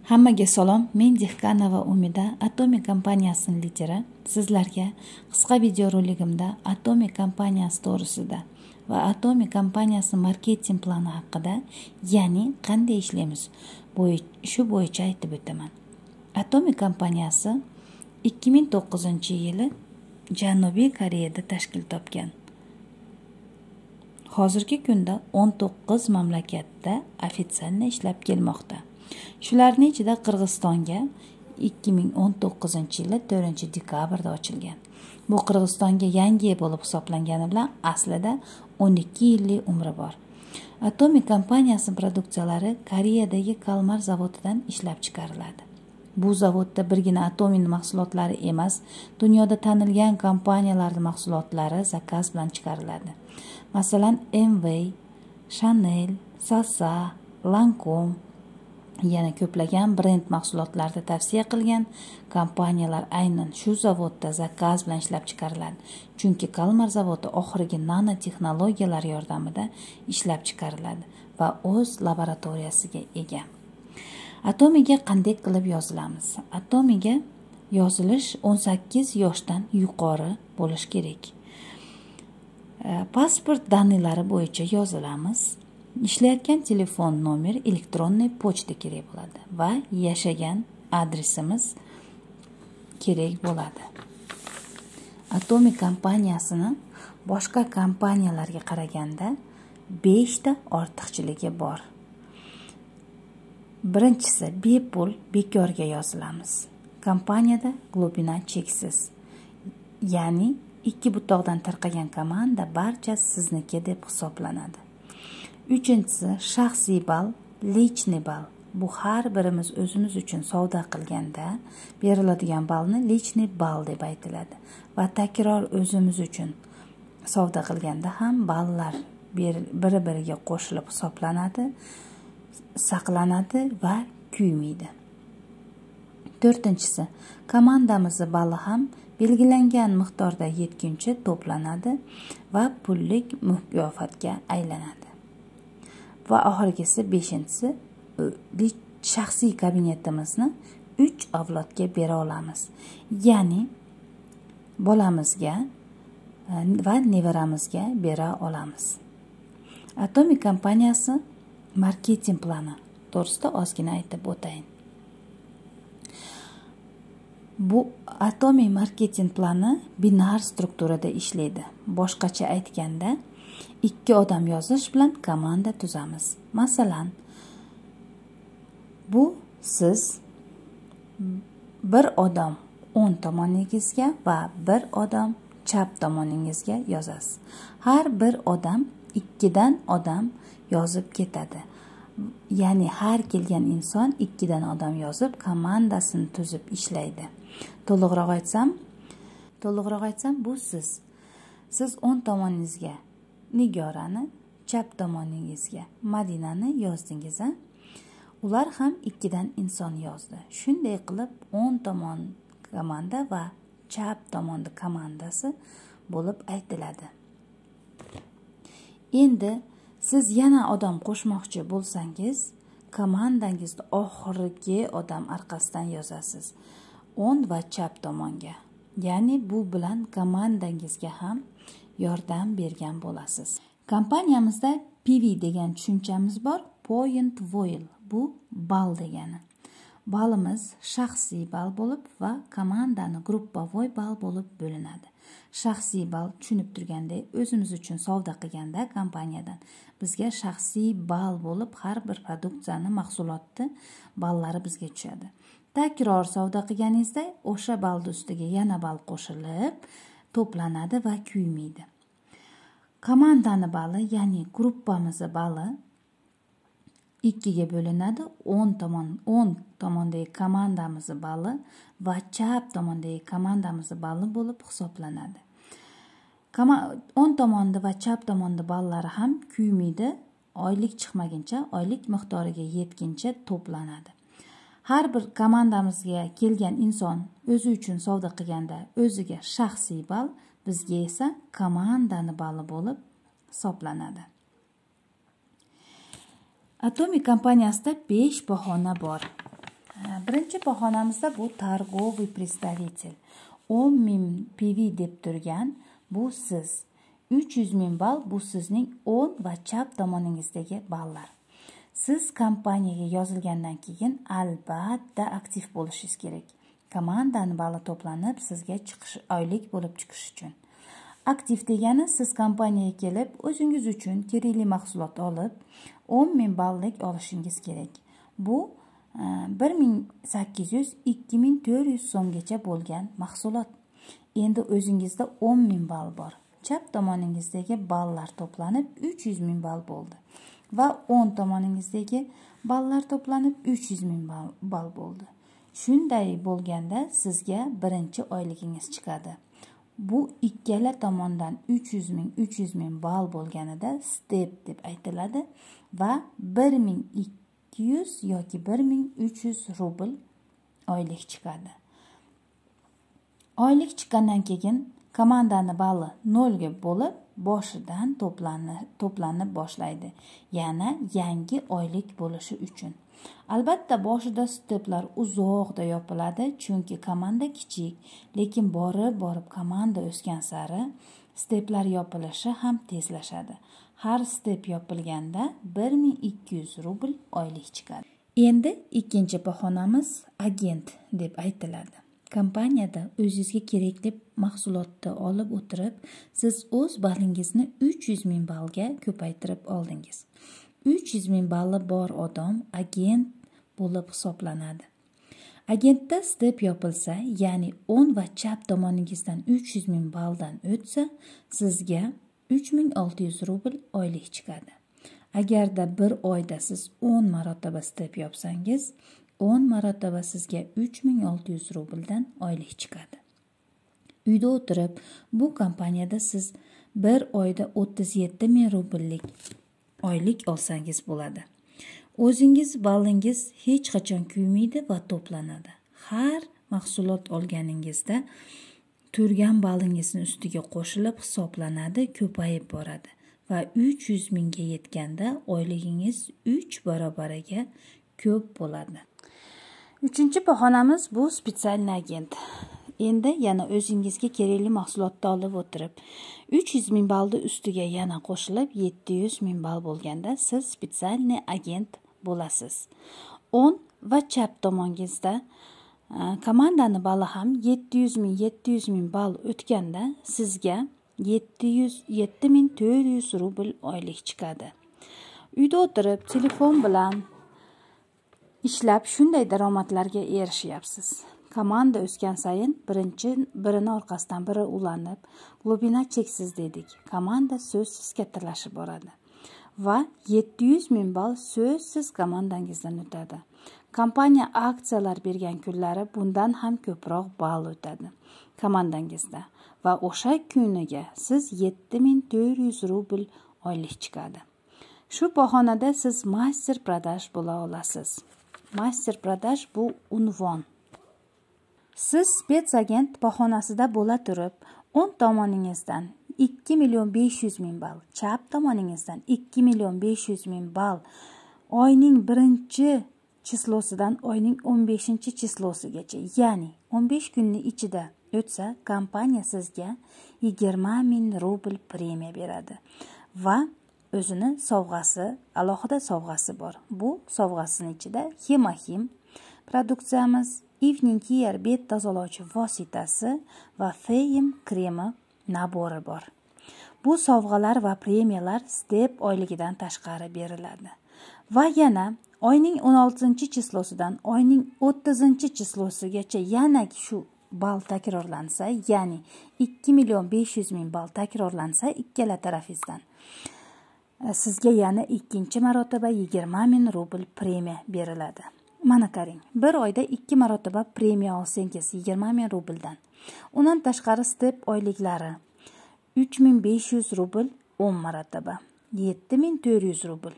Hammaga salom, men Dehqanova Umida, Atomi kompaniyasining lideri. Sizlarga qisqa videoroligimda Atomi kompaniyasi to'g'risida va Atomi kompaniyasi marketing plani haqida, ya'ni qanday ishlaymiz, shu bo'yicha aytib o'taman. Atomi kompaniyasi 2009-yili Janubiy Koreyada tashkil topgan. Hozirgi kunda 19 mamlakatda ofitsional ishlab kelmoqda. Shularning ichida Qirg'izistonga 2019-yili 4-dekabrda ochilgan. Bu Qirg'izistonga yangi bo'lib hisoblangani bilan aslida 12 yillik umri bor. Atomi kompaniyasi produksiyalari Koreyadagi Kalmar zavodidan ishlab chiqariladi. Bu zavodda birgina Atomining mahsulotlari emas, dunyoda tanilgan kompaniyalarning mahsulotlari zakaz bilan chiqariladi. Masalan, MV, Chanel, Sasa, Lancome yana ko'plagan brend mahsulotlarida tavsiya qilgan kompaniyalar aynan shu zavodda zakaz bilan ishlab chiqariladi. Chunki Kalmar zavodi oxirgi nanotexnologiyalar yordamida ishlab chiqariladi va o'z laboratoriyasiga ega. Atomiga qanday qilib yozilamiz? Atomiga yozilish 18 yoshdan yuqori bo'lish kerak. Pasport danilari bo'yicha yozilamiz. Ishlayotgan telefon nomer, elektronniy pochta kerak bo'ladi va yashagan adresimiz kerak bo'ladi. Atomi kompaniyasini boshqa kompaniyalarga qaraganda 5 ta ortiqchiligi bor. Birinchisi, bepul bekorga yozilamiz. Kompaniyada glubina cheksiz. Ya'ni ikki butoqdan tarqagan komanda barcha sizniki deb hisoblanadi. Uchinchisi, shaxsiy ball, lichniy ball. Bu har birimiz o'zimiz uchun savdo qilganda beriladigan ballni lichniy ball deb aytiladi va takror o'zimiz uchun savdo qilganda ham ballar bir-biriga qo'shilib hisoblanadi, saqlanadi va kuymaydi. To'rtinchisi, komandamizni balli ham belgilangan miqdorda yetguncha to'planadi va pullik mukofotga aylanadi. Va oxirgisi 5-si, shaxsiy kabinetimizni 3 avlodga bera olamiz. Ya'ni bolamizga va nevaramizga bera olamiz. Atomi kompaniyasi marketing plani to'g'risida ozgina aytib o'tayin. Bu Atomi marketing plani binar strukturada ishlaydi. Boshqacha aytganda, 2 odam yozish bilan komanda tuzamiz. Masalan, bu siz bir odam o'ng tomoningizga va bir odam chap tomoningizga yozasiz. Har bir odam 2 dan odam yozib ketadi. Ya'ni har kelgan inson 2 dan odam yozib komandasini tuzib ishlaydi. To'liqroq aytsam, bu siz. Siz o'ng tomoningizga Nigorani, chap tomoningizga Madinani yozdingiz. Ular ham 2 dan inson yozdi. Shunday qilib o'ng tomon komanda va chap tomonda komandasi bo'lib aytiladi. Endi siz yana odam qo'shmoqchi bo'lsangiz, komandangizni oxirgi odam orqasidan yozasiz. O'ng va chap tomonga. Ya'ni bu bilan komandangizga ham yordam bergan bo'lasiz. Kompaniyamizda PV degan tushunchamiz bor. Point Voil, bu ball degani. Ballimiz shaxsiy ball bo'lib va komandani gruppavoy ball bo'lib bo'linadi. Shaxsiy ball tushunib turgandek, o'zimiz uchun savdo qilganda kompaniyadan bizga shaxsiy ball bo'lib har bir produksiyani, mahsulotni ballari bizga tushadi. Takror savdo qilganingizda o'sha ball ustiga yana ball qo'shilib to'planadi va kuymaydi. Komandani balli, ya'ni gruppamizni balli 2ga bo'linadi. O'ng tomondagi komandamizni balli va chap tomondagi komandamizni balli bo'lib hisoblanadi. O'ng tomonda va chap tomonda ballari ham kuymaydi. Oylik chiqmaguncha, oylik miqdoriga yetguncha to'planadi. Har bir komandamizga kelgan inson o'zi uchun savdo qilganda o'ziga shaxsiy ball, bizga esa komandani balli bo'lib hisoblanadi. Atomi kompaniyasida 5 bahona bor. Birinchi bahonamizda bu торговый представитель. 10.000 PV deb turgan bu siz. 300.000 ball bu sizning o'ng va chap tomoningizdagi ballar. Siz kompaniyaga yozilgandan keyin albatta aktiv bo'lishingiz kerak. Komandani balli to'planib sizga oylik bo'lib chiqish uchun. Aktiv degani siz kompaniyaga kelib o'zingiz uchun kerakli mahsulot olib 10.000 ballik olishingiz kerak. Bu 1800-2400 so'mgacha bo'lgan mahsulot. Endi o'zingizda 10.000 ball bor. Chap tomoningizdagi ballar to'planib 300.000 ball bo'ldi. Va o'ng tomoningizdagi ballar to'planib 300.000 ball bo'ldi. Shunday bo'lganda sizga birinchi oyligingiz chiqadi. Bu ikkala tomondan 300.000 ball bo'lganida step deb aytiladi va 1200 yoki 1300 rubl oylik chiqadi. Oylik chiqqandan keyin komandani balli 0 ga bo'lib boshidan to'planib boshlaydi. Yana yangi oylik bo'lishi uchun. Albatta boshida steplar uzoqda yopiladi, chunki komanda kichik, lekin borib komanda o'sgan sari steplar yopilishi ham tezlashadi. Har step yopilganda 1200 rubl oylik chiqadi. Endi ikkinchi bahonamiz agent deb aytiladi. Kompaniyada o'zingizga kerakli mahsulotni olib o'tirib, siz o'z ballingizni 300.000 ballga ko'paytirib oldingiz. 300.000 balli bor odam agent bo'lib hisoblanadi. Agentda step yopilsa, ya'ni o'ng va chap tomoningizdan 300.000 balldan o'tsa, sizga 3600 rubl oylik chiqadi. Agarda bir oyda siz 10 marotaba step yopsangiz, 10 marotaba sizga 3600 rubldan oylik chiqadi. Uyda o'tirib, bu kompaniyada siz bir oyda 37.000 rubllik oylik olsangiz bo'ladi. O'zingiz ballingiz hech qachon kuymaydi va to'planadi. Har mahsulot olganingizda turgan ballingizni ustiga qo'shilib hisoblanadi, ko'payib boradi va 300.000 ga yetganda oyligingiz 3 barobariga ko'p bo'ladi. Uchinchi bahonamiz bu spetsialniy agent. Endi yana o'zingizga kerakli mahsulotni olib o'tirib, 300.000 ballni ustiga yana qo'shilib 700.000 ball bo'lganda siz spetsialniy agent bo'lasiz. O'ng va chap tomongizda komandani balli ham 700.000 ball o'tganda sizga 7400 rubl oylik chiqadi. Uyda o'tirib telefon bilan ishlab shunday daromadlarga erishyapsiz. Komanda o'sgan sayin birini orqasidan biri ulanib, globina cheksiz dedik. Komanda so'zsiz kattalashib boradi. Va 700.000 ball so'zsiz komandangizdan o'tadi. Kompaniya aksiyalar bergan kunlari bundan ham ko'proq ball o'tadi komandangizda. Va o'sha kuniga siz 7400 rubl oylik chiqadi. Shu bahonada siz master продаж bo'la olasiz. Master продаж bu unvon. Siz spetsagent bahonasida bo'la turib, o'ng tomoningizdan 2.500.000 ball, chap tomoningizdan 2.500.000 ball oyning 1-chislosidan oyning 15-chislosigacha, ya'ni 15 kunning ichida o'tsa, kompaniya sizga 20.000 rubl premiya beradi va o'zini sovg'asi, alohida sovg'asi bor. Bu sovg'asining ichida Hemahim produksiyamiz, Evening Care bet tozalovchi vositasi va Feyim kremi nabori bor. Bu sovg'alar va premiyalar step oyligidan tashqari beriladi. Va yana oyning 16-chislosidan oyning 30-chislosigacha yana shu ball takrorlansa, ya'ni 2.500.000 ball takrorlansa ikkala tarafingizdan sizga yana ikkinchi marotaba 20.000 rubl premiya beriladi. Mana qarang, bir oyda 2 marotaba premiya olsangiz 20.000 rubldan. Undan tashqari step oyliklari 3.500 rubl 10 marotaba, 7.400 rubl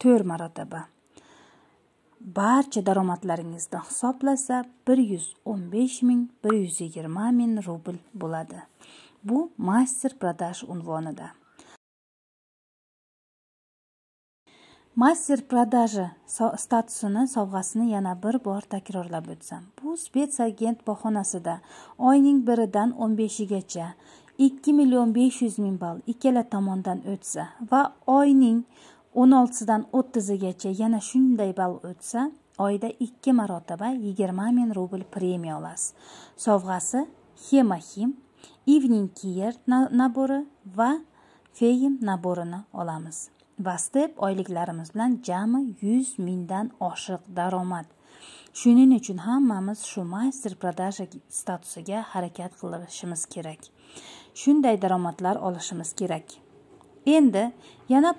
4 marotaba. Barcha daromadlaringizdan hisoblasa 115.000-120.000 rubl bo'ladi. Bu master продаж unvonida. master prodaji statusini sovg'asini yana bir bor takrorlab o'tsam. Bu spetsagent bahonasida oyning 1-dan 15-gacha 2.500.000 ball ikkala tomondan o'tsa va oyning 16-dan 30-gacha yana shunday ball o'tsa, oyda 2 marotaba 20.000 rubl premiya olasiz. Sovg'asi Hemahim, Evening Care nabori va Feyim naborini olamiz. Va step oyliklarimiz bilan jami 100.000 dan oshiq daromad. Shuning uchun hammamiz shu master prodaja statusiga harakat qilishimiz kerak. Shunday daromadlar olishimiz kerak. Endi yana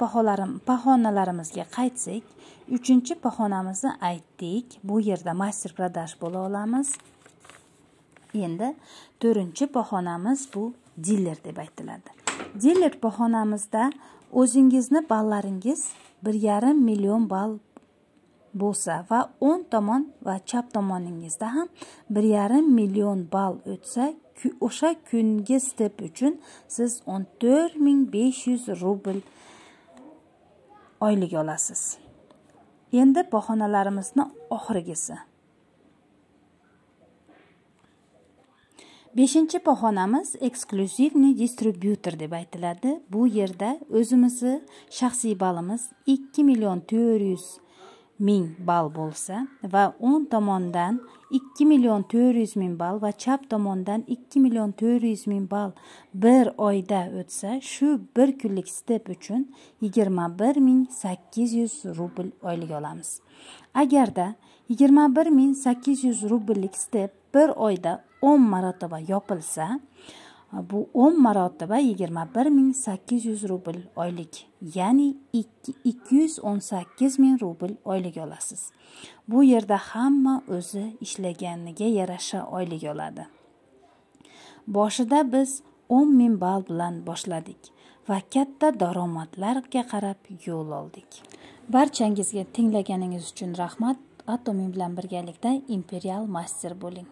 bahonalarimizga qaytsak, 3-bahonamizni aytdik. Bu yerda master prodaj bo'la olamiz. Endi 4-bahonamiz bu dealer deb aytiladi. Dealer bahonamizda o'zingizni ballaringiz 1,5 million ball bo'lsa va o'ng tomon va chap tomoningizda ham 1,5 million ball o'tsa, o'sha kungi step uchun siz 14.500 rubl oylik olasiz. Endi bahonalarimizning oxirgisi. 5-bahonamiz eksklyuzivniy distributor deb aytiladi. Bu yerda o'zimizni shaxsiy ballimiz 2.400.000 ball bo'lsa va o'ng tomondan 2.400.000 ball va chap tomondan 2.400.000 ball bir oyda o'tsa, shu bir kunlik step uchun 21.800 rubl oylik olamiz. Agarda 21.800 rubllik step bir oyda 10 marotaba yopilsa, bu 10 marotaba 21.800 rubl oylik, ya'ni 218.000 rubl oylik olasiz. Bu yerda hamma o'zi ishlaganiga yarasha oylik oladi. Boshida biz 10.000 ball bilan boshladik va katta daromadlarga qarab yo'l oldik. Barchangizga tinglaganingiz uchun rahmat. Atomin bilan birgalikda imperial master bo'ling.